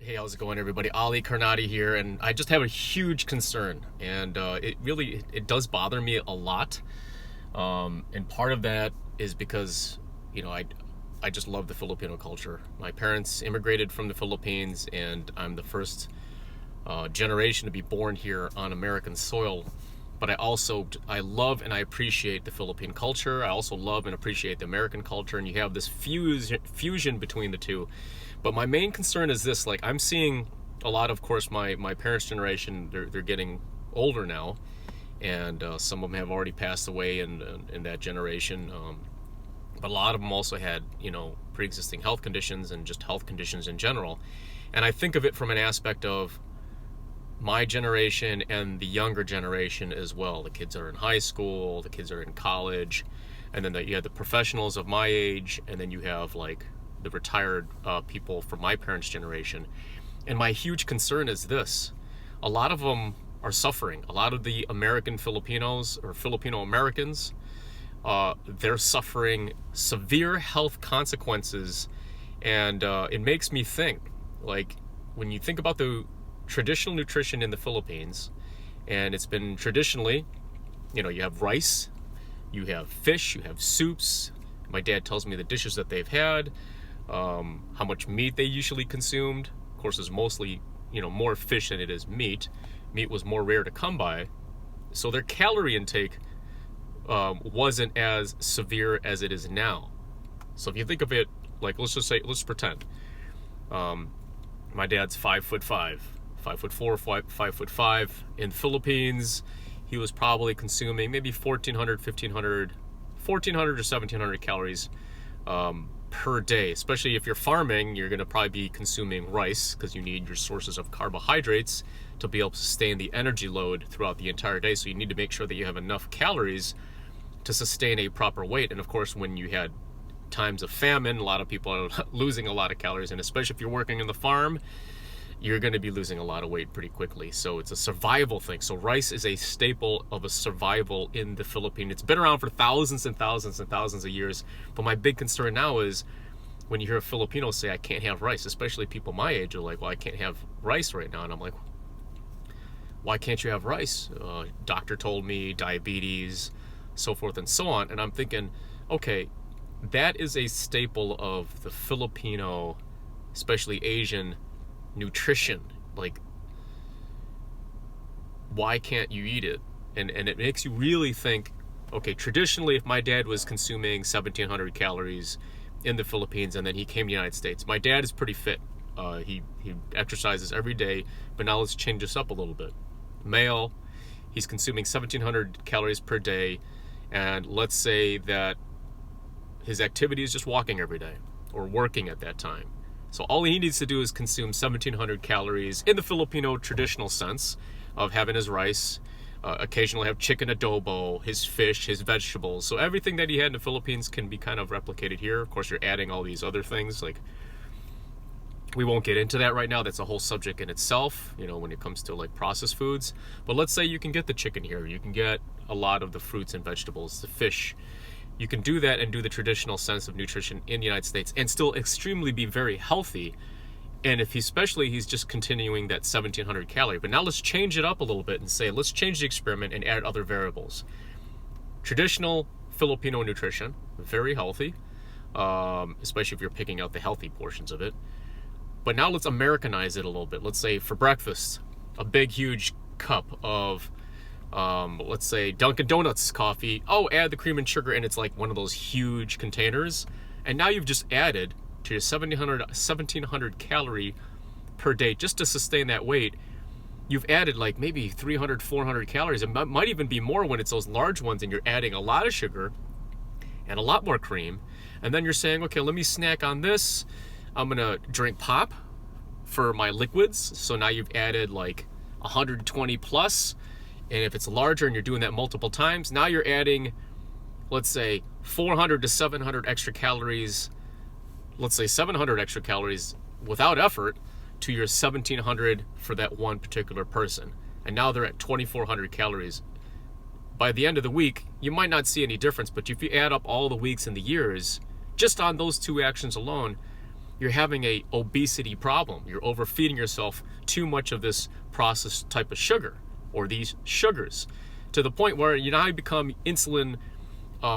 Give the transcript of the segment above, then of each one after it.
Hey, how's it going, everybody? Ali Karnati here, and I just have a huge concern, and it does bother me a lot. And part of that is because I just love the Filipino culture. My parents immigrated from the Philippines, and I'm the first generation to be born here on American soil. But I love and I appreciate the Philippine culture. I also love and appreciate the American culture, and you have this fusion between the two. But my main concern is this: like, I'm seeing a lot, of course, my parents' generation. They're getting older now, and some of them have already passed away in that generation. But a lot of them also had pre-existing health conditions and just health conditions in general. And I think of it from an aspect of my generation and the younger generation as well. The kids are in high school, the kids are in college, and then you have the professionals of my age, and then you have like the retired people from my parents' generation. And my huge concern is this: a lot of them are suffering. A lot of the American-Filipinos or Filipino-Americans, they're suffering severe health consequences. And it makes me think, like, when you think about the traditional nutrition in the Philippines, and it's been traditionally, you have rice, you have fish, you have soups. My dad tells me the dishes that they've had, how much meat they usually consumed. Of course, it's mostly, more fish than it is meat. Meat was more rare to come by. So their calorie intake wasn't as severe as it is now. So if you think of it, like, let's pretend. My dad's 5'5", 5'4", 5'5". In the Philippines, he was probably consuming maybe 1,400 or 1,700 calories per day. Especially if you're farming, you're going to probably be consuming rice because you need your sources of carbohydrates to be able to sustain the energy load throughout the entire day. So you need to make sure that you have enough calories to sustain a proper weight. And of course, when you had times of famine, a lot of people are losing a lot of calories, and especially if you're working in the farm, you're going to be losing a lot of weight pretty quickly. So it's a survival thing. So rice is a staple of a survival in the Philippines. It's been around for thousands and thousands and thousands of years. But my big concern now is when you hear a Filipino say, I can't have rice, especially people my age are like, well, I can't have rice right now. And I'm like, why can't you have rice? Doctor told me diabetes, so forth and so on. And I'm thinking, okay, that is a staple of the Filipino, especially Asian nutrition. Like, why can't you eat it? And it makes you really think, okay, traditionally, if my dad was consuming 1,700 calories in the Philippines and then he came to the United States, my dad is pretty fit. He exercises every day, but now let's change this up a little bit. Male, he's consuming 1,700 calories per day, and let's say that his activity is just walking every day or working at that time. So all he needs to do is consume 1,700 calories in the Filipino traditional sense of having his rice, occasionally have chicken adobo, his fish, his vegetables. So everything that he had in the Philippines can be kind of replicated here. Of course, you're adding all these other things. Like, we won't get into that right now. That's a whole subject in itself, when it comes to like processed foods. But let's say you can get the chicken here. You can get a lot of the fruits and vegetables, the fish. You can do that and do the traditional sense of nutrition in the United States and still extremely be very healthy. And if he's just continuing that 1,700 calorie. But now let's change it up a little bit and say, let's change the experiment and add other variables. Traditional Filipino nutrition, very healthy, especially if you're picking out the healthy portions of it. But now let's Americanize it a little bit. Let's say for breakfast, a big, huge cup of let's say Dunkin' Donuts coffee. Oh, add the cream and sugar, and it's like one of those huge containers. And now you've just added to your 1,700 calorie per day just to sustain that weight. You've added like maybe 300, 400 calories. It might even be more when it's those large ones and you're adding a lot of sugar and a lot more cream. And then you're saying, okay, let me snack on this. I'm going to drink pop for my liquids. So now you've added like 120 plus. And if it's larger and you're doing that multiple times, now you're adding, let's say, 400 to 700 extra calories, let's say 700 extra calories without effort to your 1,700 for that one particular person. And now they're at 2,400 calories. By the end of the week, you might not see any difference, but if you add up all the weeks and the years, just on those two actions alone, you're having a obesity problem. You're overfeeding yourself too much of this processed type of sugar or these sugars to the point where you now become insulin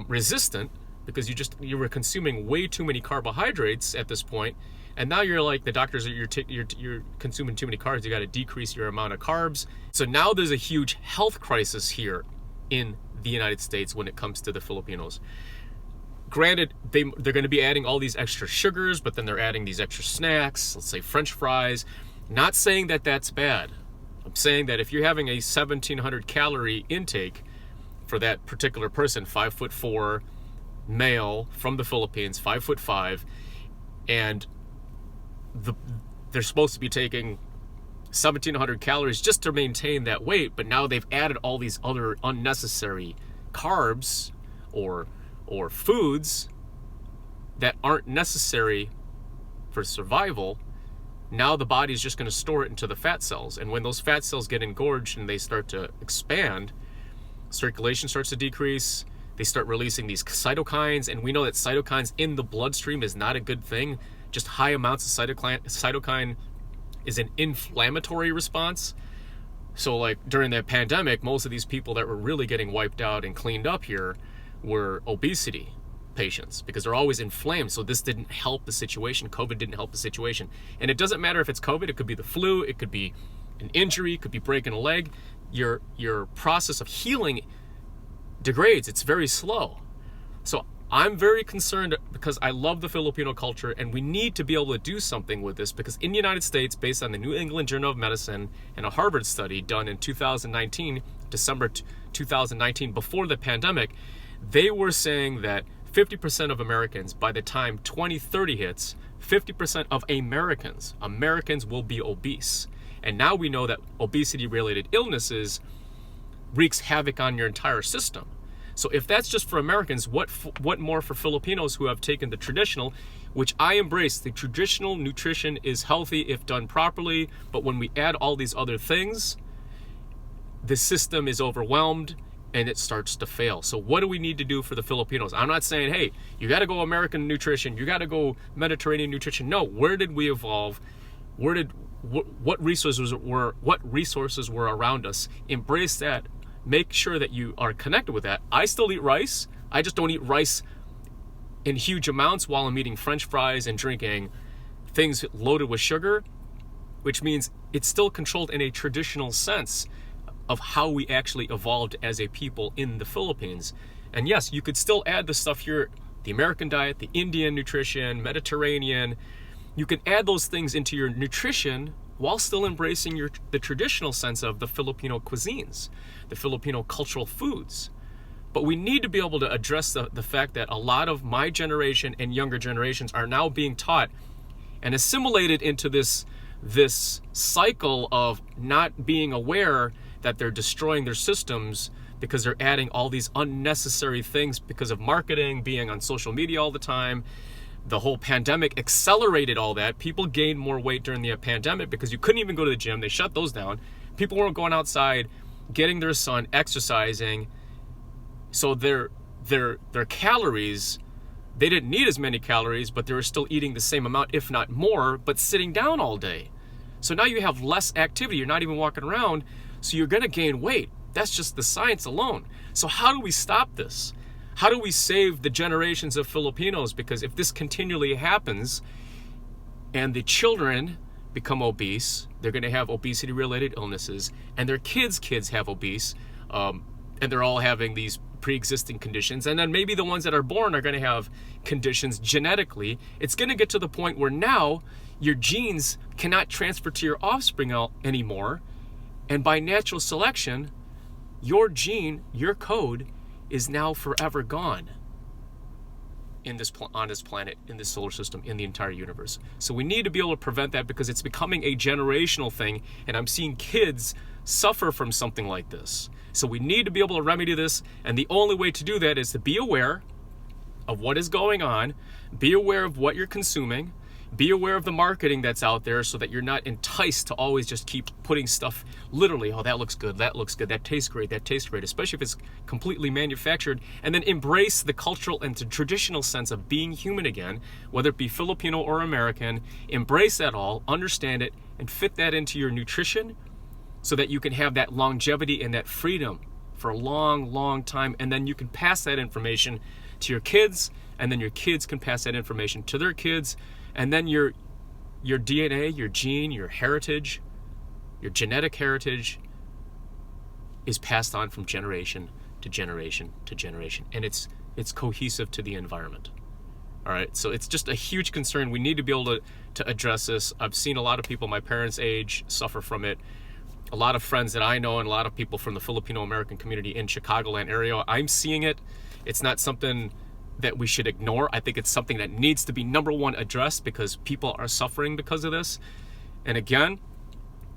resistant because you were consuming way too many carbohydrates at this point, and now you're like the doctors are you're consuming too many carbs. You got to decrease your amount of carbs. So now there's a huge health crisis here in the United States when it comes to the Filipinos. Granted, they're going to be adding all these extra sugars, but then they're adding these extra snacks, let's say French fries. Not saying that that's bad. I'm saying that if you're having a 1,700 calorie intake for that particular person, 5'4", male from the Philippines, 5'5", and they're supposed to be taking 1,700 calories just to maintain that weight, but now they've added all these other unnecessary carbs or foods that aren't necessary for survival. Now the body's just going to store it into the fat cells, and when those fat cells get engorged and they start to expand, circulation starts to decrease. They start releasing these cytokines, and we know that cytokines in the bloodstream is not a good thing. Just high amounts of cytokine is an inflammatory response. So like during the pandemic, most of these people that were really getting wiped out and cleaned up here were obesity patients because they're always inflamed. So this didn't help the situation. COVID didn't help the situation. And it doesn't matter if it's COVID, it could be the flu, it could be an injury, it could be breaking a leg. Your process of healing degrades. It's very slow. So I'm very concerned because I love the Filipino culture, and we need to be able to do something with this, because in the United States, based on the New England Journal of Medicine and a Harvard study done in 2019, December 2019, before the pandemic, they were saying that 50% of Americans, by the time 2030 hits, 50% of Americans will be obese. And now we know that obesity-related illnesses wreaks havoc on your entire system. So if that's just for Americans, what more for Filipinos who have taken the traditional, which I embrace. The traditional nutrition is healthy if done properly, but when we add all these other things, the system is overwhelmed and it starts to fail. So what do we need to do for the Filipinos? I'm not saying, hey, you got to go American nutrition, you got to go Mediterranean nutrition. No, where did we evolve? What resources were around us? Embrace that. Make sure that you are connected with that. I still eat rice. I just don't eat rice in huge amounts while I'm eating French fries and drinking things loaded with sugar, which means it's still controlled in a traditional sense of how we actually evolved as a people in the Philippines. And yes, you could still add the stuff here, the American diet, the Indian nutrition, Mediterranean. You can add those things into your nutrition while still embracing the traditional sense of the Filipino cuisines, the Filipino cultural foods. But we need to be able to address the fact that a lot of my generation and younger generations are now being taught and assimilated into this cycle of not being aware that they're destroying their systems because they're adding all these unnecessary things because of marketing, being on social media all the time. The whole pandemic accelerated all that. People gained more weight during the pandemic because you couldn't even go to the gym. They shut those down. People weren't going outside, getting their sun, exercising. So their calories, they didn't need as many calories, but they were still eating the same amount, if not more, but sitting down all day. So now you have less activity. You're not even walking around, so you're going to gain weight. That's just the science alone. So how do we stop this? How do we save the generations of Filipinos? Because if this continually happens and the children become obese, they're going to have obesity-related illnesses, and their kids have obese, and they're all having these pre-existing conditions, and then maybe the ones that are born are going to have conditions genetically. It's going to get to the point where now your genes cannot transfer to your offspring anymore, and by natural selection, your gene, your code, is now forever gone on this planet, in this solar system, in the entire universe. So we need to be able to prevent that because it's becoming a generational thing, and I'm seeing kids suffer from something like this. So we need to be able to remedy this, and the only way to do that is to be aware of what is going on, be aware of what you're consuming, Be aware of the marketing that's out there so that you're not enticed to always just keep putting stuff literally, oh, that looks good, that tastes great, especially if it's completely manufactured. And then embrace the cultural and the traditional sense of being human again, whether it be Filipino or American. Embrace that all, understand it, and fit that into your nutrition so that you can have that longevity and that freedom for a long, long time. And then you can pass that information to your kids, and then your kids can pass that information to their kids. And then your DNA, your gene, your heritage, your genetic heritage is passed on from generation to generation to generation. And it's cohesive to the environment. All right, so it's just a huge concern. We need to be able to address this. I've seen a lot of people my parents' age suffer from it. A lot of friends that I know and a lot of people from the Filipino-American community in Chicagoland area, I'm seeing it. It's not something that we should ignore. I think it's something that needs to be number one addressed because people are suffering because of this. And again,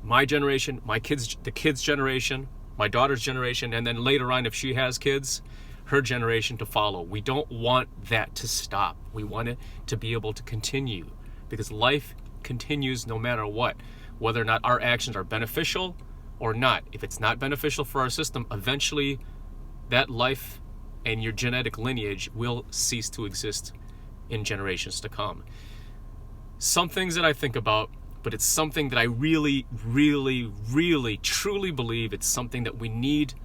my generation, the kids' generation, my daughter's generation, and then later on if she has kids, her generation to follow. We don't want that to stop. We want it to be able to continue because life continues no matter what, whether or not our actions are beneficial or not. If it's not beneficial for our system, eventually that life and your genetic lineage will cease to exist in generations to come. Some things that I think about, but it's something that I really, really, really, truly believe it's something that we need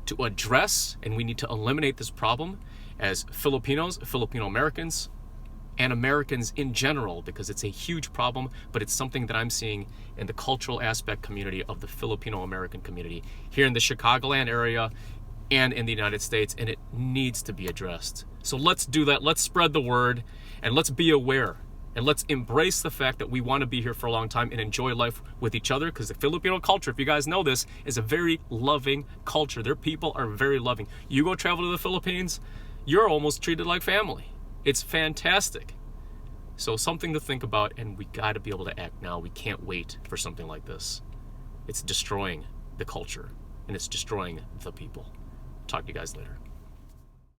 to address, and we need to eliminate this problem as Filipinos, Filipino-Americans, and Americans in general, because it's a huge problem, but it's something that I'm seeing in the cultural aspect community of the Filipino-American community here in the Chicagoland area and in the United States, and it needs to be addressed. So let's do that. Let's spread the word, and let's be aware, and let's embrace the fact that we want to be here for a long time and enjoy life with each other, because the Filipino culture, if you guys know this, is a very loving culture. Their people are very loving. You go travel to the Philippines, you're almost treated like family. It's fantastic. So something to think about, and we got to be able to act now. We can't wait for something like this. It's destroying the culture, and it's destroying the people. Talk to you guys later.